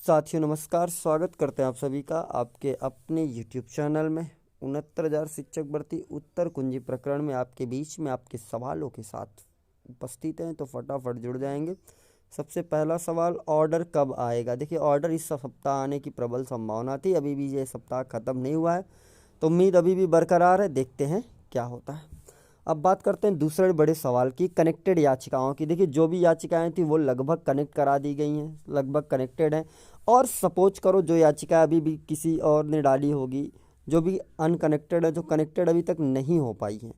साथियों नमस्कार, स्वागत करते हैं आप सभी का आपके अपने YouTube चैनल में। 69,000 शिक्षक भर्ती उत्तर कुंजी प्रकरण में आपके बीच में आपके सवालों के साथ उपस्थित हैं, तो फटाफट जुड़ जाएंगे। सबसे पहला सवाल, ऑर्डर कब आएगा? देखिए, ऑर्डर इस सप्ताह आने की प्रबल संभावना थी। अभी भी ये सप्ताह ख़त्म नहीं हुआ है, तो उम्मीद अभी भी बरकरार है। देखते हैं क्या होता है। अब बात करते हैं दूसरे बड़े सवाल की, कनेक्टेड याचिकाओं की। देखिए, जो भी याचिकाएं थी वो लगभग कनेक्ट करा दी गई हैं, लगभग कनेक्टेड हैं। और सपोज करो जो याचिका अभी भी किसी और ने डाली होगी, जो भी अनकनेक्टेड है, जो कनेक्टेड अभी तक नहीं हो पाई हैं,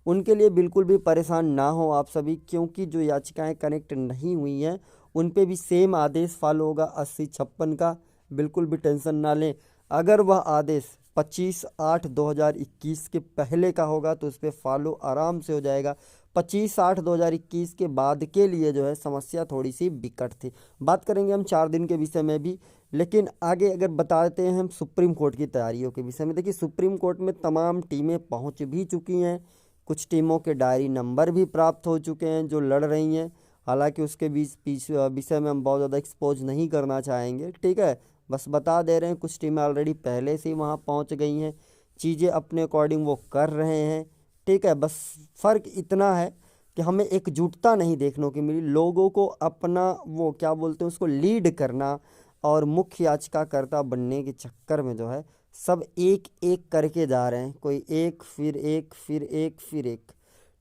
उनके लिए बिल्कुल भी परेशान ना हो आप सभी, क्योंकि जो याचिकाएं कनेक्ट नहीं हुई हैं उन पे भी सेम आदेश फॉलो होगा 80-56 का। बिल्कुल भी टेंशन ना लें। अगर वह आदेश 25/8/2021 के पहले का होगा तो उस पर फॉलो आराम से हो जाएगा। 25/8/2021 के बाद के लिए जो है समस्या थोड़ी सी विकट थी। बात करेंगे हम 4 दिन के विषय में भी, लेकिन आगे अगर बताते हैं हम सुप्रीम कोर्ट की तैयारियों के विषय में। देखिए, सुप्रीम कोर्ट में तमाम टीमें पहुंच भी चुकी हैं। कुछ टीमों के डायरी नंबर भी प्राप्त हो चुके हैं जो लड़ रही हैं। हालांकि उसके विषय में हम बहुत ज़्यादा एक्सपोज नहीं करना चाहेंगे, ठीक है। बस बता दे रहे हैं, कुछ टीमें ऑलरेडी पहले से ही वहाँ पहुँच गई हैं, चीज़ें अपने अकॉर्डिंग वो कर रहे हैं, ठीक है। बस फ़र्क इतना है कि हमें एकजुटता नहीं देखने को मिली। लोगों को अपना वो क्या बोलते हैं उसको लीड करना और मुख्य याचिकाकर्ता बनने के चक्कर में जो है सब एक एक करके जा रहे हैं। कोई एक फिर एक फिर एक फिर एक,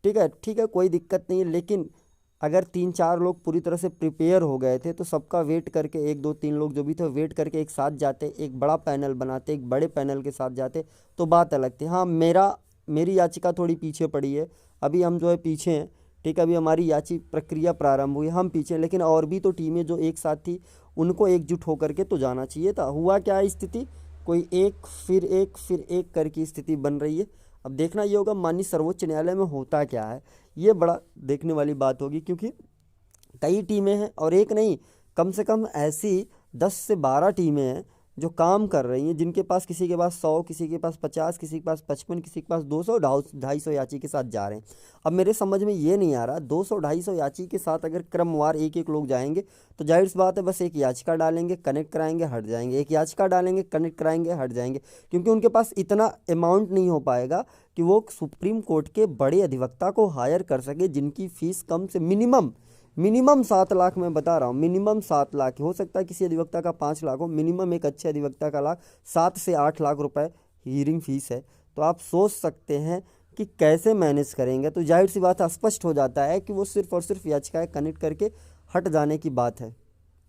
ठीक है ठीक है, कोई दिक्कत नहीं है। लेकिन अगर 3-4 लोग पूरी तरह से प्रिपेयर हो गए थे तो सबका वेट करके 1-2-3 लोग जो भी थे वेट करके एक साथ जाते, एक बड़ा पैनल बनाते, एक बड़े पैनल के साथ जाते तो बात अलग थी। हाँ, मेरी याचिका थोड़ी पीछे पड़ी है, अभी हम जो है पीछे हैं, ठीक है। अभी हमारी याची प्रक्रिया प्रारंभ हुई, हम पीछे हैं, लेकिन और भी तो टीमें जो एक साथ थी उनको एकजुट होकर के तो जाना चाहिए था। हुआ क्या है स्थिति, कोई एक फिर एक करके स्थिति बन रही है। अब देखना ये होगा माननीय सर्वोच्च न्यायालय में होता क्या है, ये बड़ा देखने वाली बात होगी, क्योंकि कई टीमें हैं और एक नहीं, कम से कम ऐसी 10 से 12 टीमें हैं जो काम कर रही हैं, जिनके पास किसी के पास 100, किसी के पास 50, किसी के पास 55, किसी के पास 200, 250 याची के साथ जा रहे हैं। अब मेरे समझ में ये नहीं आ रहा, 200-250 याची के साथ अगर क्रमवार एक एक लोग जाएंगे तो जाहिर सी बात है बस एक याचिका डालेंगे, कनेक्ट कराएंगे, हट जाएंगे, एक याचिका डालेंगे, कनेक्ट कराएंगे, हट जाएंगे, क्योंकि उनके पास इतना अमाउंट नहीं हो पाएगा कि वो सुप्रीम कोर्ट के बड़े अधिवक्ता को हायर कर सके, जिनकी फ़ीस कम से मिनिमम 7 लाख, मैं बता रहा हूँ, मिनिमम 7 लाख। हो सकता है किसी अधिवक्ता का 5 लाख हो, मिनिमम एक अच्छे अधिवक्ता का लाख 7 से 8 लाख रुपए हियरिंग फीस है। तो आप सोच सकते हैं कि कैसे मैनेज करेंगे। तो जाहिर सी बात है, स्पष्ट हो जाता है कि वो सिर्फ और सिर्फ याचिकाएं कनेक्ट करके हट जाने की बात है,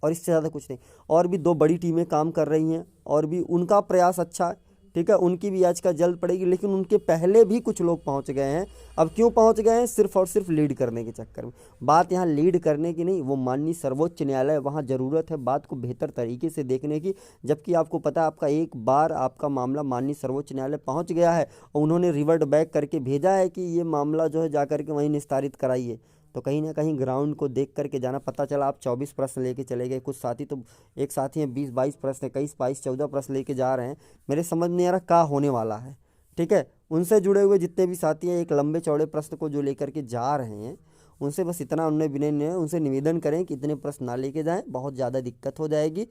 और इससे ज़्यादा कुछ नहीं। और भी 2 बड़ी टीमें काम कर रही हैं और भी उनका प्रयास अच्छा है, ठीक है, उनकी भी याचिका जल्द पड़ेगी, लेकिन उनके पहले भी कुछ लोग पहुंच गए हैं। अब क्यों पहुंच गए हैं? सिर्फ और सिर्फ लीड करने के चक्कर में। बात यहाँ लीड करने की नहीं, वो माननीय सर्वोच्च न्यायालय, वहाँ ज़रूरत है बात को बेहतर तरीके से देखने की। जबकि आपको पता है, आपका एक बार आपका मामला माननीय सर्वोच्च न्यायालय पहुँच गया है और उन्होंने रिवर्ट बैक करके भेजा है कि ये मामला जो है जा करके वहीं निस्तारित कराइए। तो कहीं ना कहीं ग्राउंड को देख करके जाना। पता चला आप 24 प्रश्न लेके चले गए, कुछ साथी तो एक साथी हैं 20-22 प्रश्न, 21-22-14 प्रश्न लेके जा रहे हैं। मेरे समझ नहीं आ रहा क्या होने वाला है, ठीक है। उनसे जुड़े हुए जितने भी साथी हैं, एक लंबे चौड़े प्रश्न को जो लेकर के जा रहे हैं, उनसे बस इतना उनसे निवेदन करें कि इतने प्रश्न ना लेके जाएँ, बहुत ज़्यादा दिक्कत हो जाएगी।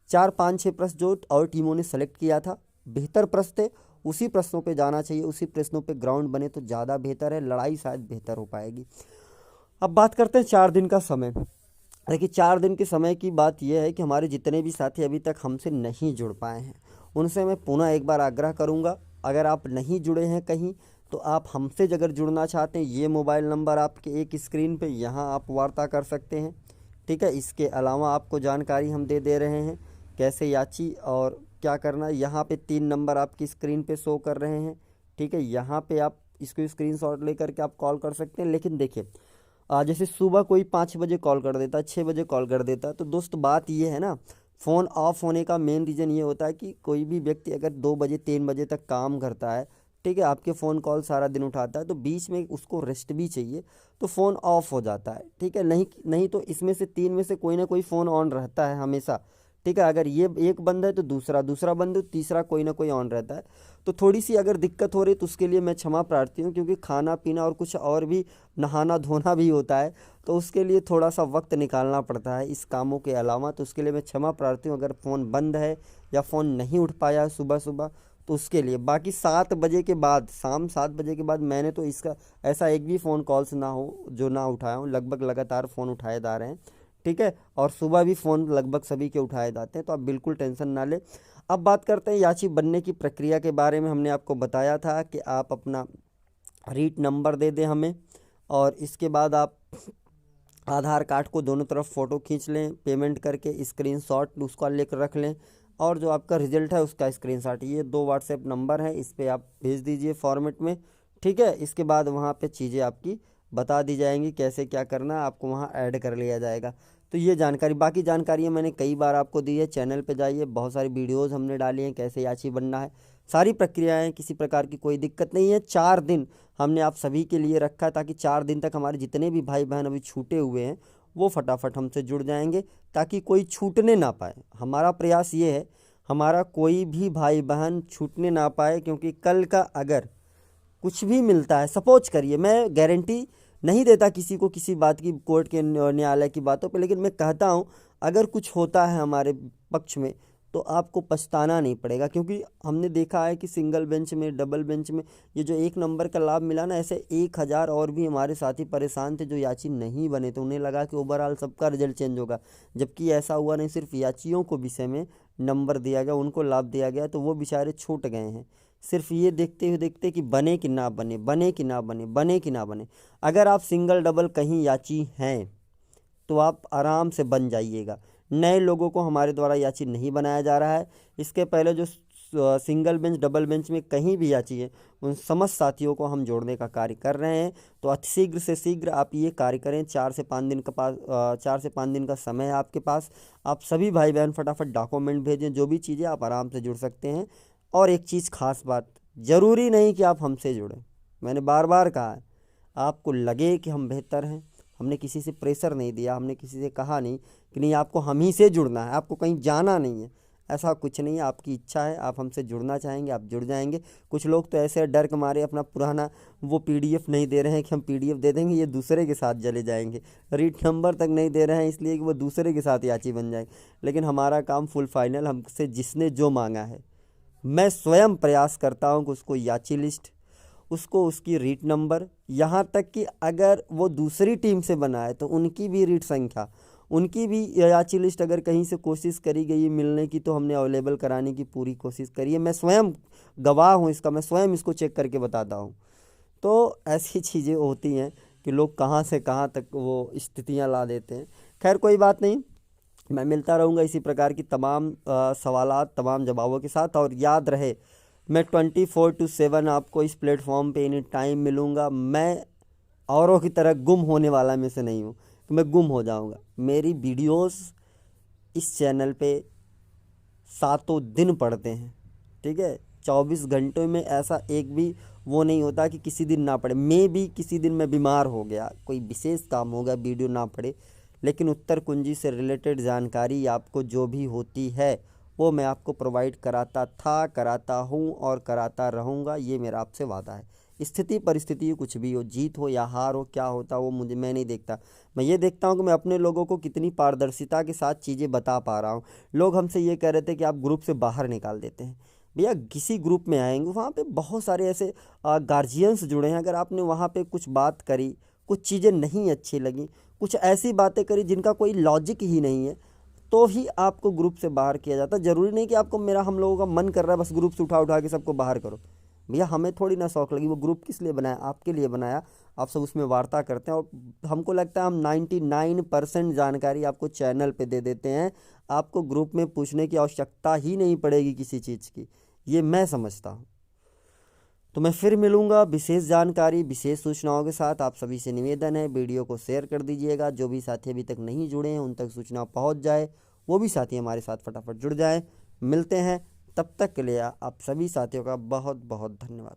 4-5-6 प्रश्न जो और टीमों ने सेलेक्ट किया था, बेहतर प्रश्न थे, उसी प्रश्नों पे जाना चाहिए, उसी प्रश्नों पे ग्राउंड बने तो ज़्यादा बेहतर है, लड़ाई शायद बेहतर हो पाएगी। अब बात करते हैं 4 दिन का समय। देखिए, 4 दिन के समय की बात यह है कि हमारे जितने भी साथी अभी तक हमसे नहीं जुड़ पाए हैं, उनसे मैं पुनः एक बार आग्रह करूंगा, अगर आप नहीं जुड़े हैं कहीं तो आप हमसे अगर जुड़ना चाहते हैं, ये मोबाइल नंबर आपके एक स्क्रीन पे, यहाँ आप वार्ता कर सकते हैं, ठीक है। इसके अलावा आपको जानकारी हम दे रहे हैं कैसे याची और क्या करना। यहाँ पे 3 नंबर आपकी स्क्रीन पे शो कर रहे हैं, ठीक है। यहाँ पे आप इसको स्क्रीनशॉट लेकर के आप कॉल कर सकते हैं। लेकिन देखिए, जैसे सुबह कोई 5 बजे कॉल कर देता, 6 बजे कॉल कर देता, तो दोस्त बात ये है ना, फ़ोन ऑफ होने का मेन रीज़न ये होता है कि कोई भी व्यक्ति अगर 2 बजे 3 बजे तक काम करता है, ठीक है, आपके फ़ोन कॉल सारा दिन उठाता है, तो बीच में उसको रेस्ट भी चाहिए, तो फ़ोन ऑफ हो जाता है, ठीक है। नहीं नहीं तो इसमें से 3 में से कोई ना कोई फ़ोन ऑन रहता है हमेशा, ठीक है। अगर ये एक बंद है तो दूसरा बंद है, तीसरा कोई ना कोई ऑन रहता है। तो थोड़ी सी अगर दिक्कत हो रही तो उसके लिए मैं क्षमा प्रार्थी हूँ, क्योंकि खाना पीना और कुछ और भी नहाना धोना भी होता है, तो उसके लिए थोड़ा सा वक्त निकालना पड़ता है इस कामों के अलावा। तो उसके लिए मैं क्षमा प्रार्थी हूँ अगर फ़ोन बंद है या फ़ोन नहीं उठ पाया है सुबह सुबह, तो उसके लिए। बाकी 7 बजे के बाद, शाम 7 बजे के बाद मैंने तो इसका ऐसा एक भी फ़ोन कॉल्स ना हो जो ना उठाया हूँ, लगभग लगातार फ़ोन उठाए जा रहे हैं, ठीक है। और सुबह भी फ़ोन लगभग सभी के उठाए जाते हैं, तो आप बिल्कुल टेंशन ना लें। अब बात करते हैं याची बनने की प्रक्रिया के बारे में। हमने आपको बताया था कि आप अपना रीट नंबर दे दें हमें, और इसके बाद आप आधार कार्ड को दोनों तरफ फ़ोटो खींच लें, पेमेंट करके स्क्रीनशॉट उसका लेकर रख लें, और जो आपका रिजल्ट है उसका स्क्रीनशॉट, ये 2 व्हाट्सएप नंबर हैं, इस पर आप भेज दीजिए फॉर्मेट में, ठीक है। इसके बाद वहाँ पे चीज़ें आपकी बता दी जाएंगी, कैसे क्या करना है, आपको वहाँ ऐड कर लिया जाएगा। तो ये जानकारी, बाकी जानकारियाँ मैंने कई बार आपको दी है, चैनल पे जाइए, बहुत सारी वीडियोज़ हमने डाली हैं कैसे याची बनना है, सारी प्रक्रियाएँ, किसी प्रकार की कोई दिक्कत नहीं है। 4 दिन हमने आप सभी के लिए रखा है, ताकि 4 दिन तक हमारे जितने भी भाई बहन अभी छूटे हुए हैं वो फटाफट हमसे जुड़ जाएंगे, ताकि कोई छूटने ना पाए। हमारा प्रयास ये है, हमारा कोई भी भाई बहन छूटने ना पाए, क्योंकि कल का अगर कुछ भी मिलता है, सपोज करिए, मैं गारंटी नहीं देता किसी को किसी बात की, कोर्ट के न्यायालय की बातों पे, लेकिन मैं कहता हूँ अगर कुछ होता है हमारे पक्ष में तो आपको पछताना नहीं पड़ेगा। क्योंकि हमने देखा है कि सिंगल बेंच में, डबल बेंच में ये जो 1 नंबर का लाभ मिला ना, ऐसे 1000 और भी हमारे साथी परेशान थे जो याची नहीं बने, तो उन्हें लगा कि ओवरऑल सबका रिजल्ट चेंज होगा, जबकि ऐसा हुआ नहीं। सिर्फ याचियों को विषय में नंबर दिया गया, उनको लाभ दिया गया, तो वो बेचारे छूट गए हैं, सिर्फ ये देखते हुए देखते कि बने कि ना बने, बने कि ना बने, बने कि ना बने। अगर आप सिंगल डबल कहीं याची हैं तो आप आराम से बन जाइएगा। नए लोगों को हमारे द्वारा याची नहीं बनाया जा रहा है। इसके पहले जो सिंगल बेंच डबल बेंच में कहीं भी याची है, उन समस्त साथियों को हम जोड़ने का कार्य कर रहे हैं। तो शीघ्र से शीघ्र आप ये कार्य करें। 4 से 5 दिन का 4 से 5 दिन का समय है आपके पास। आप सभी भाई बहन फटाफट डॉक्यूमेंट भेजें, जो भी चीज़ें, आप आराम से जुड़ सकते हैं। और एक चीज़ खास बात, ज़रूरी नहीं कि आप हमसे जुड़ें, मैंने बार बार कहा है, आपको लगे कि हम बेहतर हैं, हमने किसी से प्रेशर नहीं दिया, हमने किसी से कहा नहीं कि नहीं आपको हम ही से जुड़ना है, आपको कहीं जाना नहीं है, ऐसा कुछ नहीं है। आपकी इच्छा है, आप हमसे जुड़ना चाहेंगे, आप जुड़ जाएंगे। कुछ लोग तो ऐसे डर के मारे अपना पुराना वो PDF नहीं दे रहे हैं कि हम PDF दे देंगे, ये दूसरे के साथ चले जाएंगे। रीट नंबर तक नहीं दे रहे हैं इसलिए कि वो दूसरे के साथ याची बन जाएंगे। लेकिन हमारा काम फुल फाइनल, हमसे जिसने जो मांगा है, मैं स्वयं प्रयास करता हूँ कि उसको याची लिस्ट, उसको उसकी रीट नंबर, यहाँ तक कि अगर वो दूसरी टीम से बना है तो उनकी भी रीट संख्या, उनकी भी याची लिस्ट अगर कहीं से कोशिश करी गई मिलने की, तो हमने अवेलेबल कराने की पूरी कोशिश करी है। मैं स्वयं गवाह हूँ इसका, मैं स्वयं इसको चेक करके बताता हूँ। तो ऐसी चीज़ें होती हैं कि लोग कहाँ से कहाँ तक वो स्थितियाँ ला देते हैं। खैर कोई बात नहीं, मैं मिलता रहूँगा इसी प्रकार की तमाम सवालात, तमाम जवाबों के साथ। और याद रहे, मैं 24/7 आपको इस प्लेटफॉर्म पे एनी टाइम मिलूँगा। मैं औरों की तरह गुम होने वाला में से नहीं हूँ कि मैं गुम हो जाऊँगा। मेरी वीडियोस इस चैनल पे सातों दिन पड़ते हैं, ठीक है। 24 घंटों में ऐसा एक भी वो नहीं होता कि किसी दिन ना पड़े। मैं भी किसी दिन मैं बीमार हो गया, कोई विशेष काम हो गया, वीडियो ना पड़े, लेकिन उत्तर कुंजी से रिलेटेड जानकारी आपको जो भी होती है वो मैं आपको प्रोवाइड कराता था, कराता हूँ और कराता रहूँगा। ये मेरा आपसे वादा है। स्थिति परिस्थिति कुछ भी हो, जीत हो या हार हो, क्या होता वो मैं नहीं देखता। मैं ये देखता हूँ कि मैं अपने लोगों को कितनी पारदर्शिता के साथ चीज़ें बता पा रहा हूँ। लोग हमसे ये कह रहे थे कि आप ग्रुप से बाहर निकाल देते हैं। भैया किसी ग्रुप में आएंगे, वहाँ पे बहुत सारे ऐसे गार्जियंस जुड़े हैं। अगर आपने वहाँ पे कुछ बात करी, कुछ चीज़ें नहीं अच्छी लगी, कुछ ऐसी बातें करी जिनका कोई लॉजिक ही नहीं है, तो ही आपको ग्रुप से बाहर किया जाता। ज़रूरी नहीं कि आपको मेरा, हम लोगों का मन कर रहा है बस ग्रुप से उठा उठा के सबको बाहर करो। भैया हमें थोड़ी ना शौक लगी, वो ग्रुप किस लिए बनाया, आपके लिए बनाया। आप सब उसमें वार्ता करते हैं, और हमको लगता है हम 99% जानकारी आपको चैनल पे दे देते हैं। आपको ग्रुप में पूछने की आवश्यकता ही नहीं पड़ेगी किसी चीज़ की, ये मैं समझता हूँ। तो मैं फिर मिलूँगा विशेष जानकारी, विशेष सूचनाओं के साथ। आप सभी से निवेदन है, वीडियो को शेयर कर दीजिएगा। जो भी साथी अभी तक नहीं जुड़े हैं उन तक सूचना पहुँच जाए, वो भी साथी हमारे साथ फटाफट जुड़ जाएँ। मिलते हैं, तब तक के लिए आप सभी साथियों का बहुत बहुत धन्यवाद।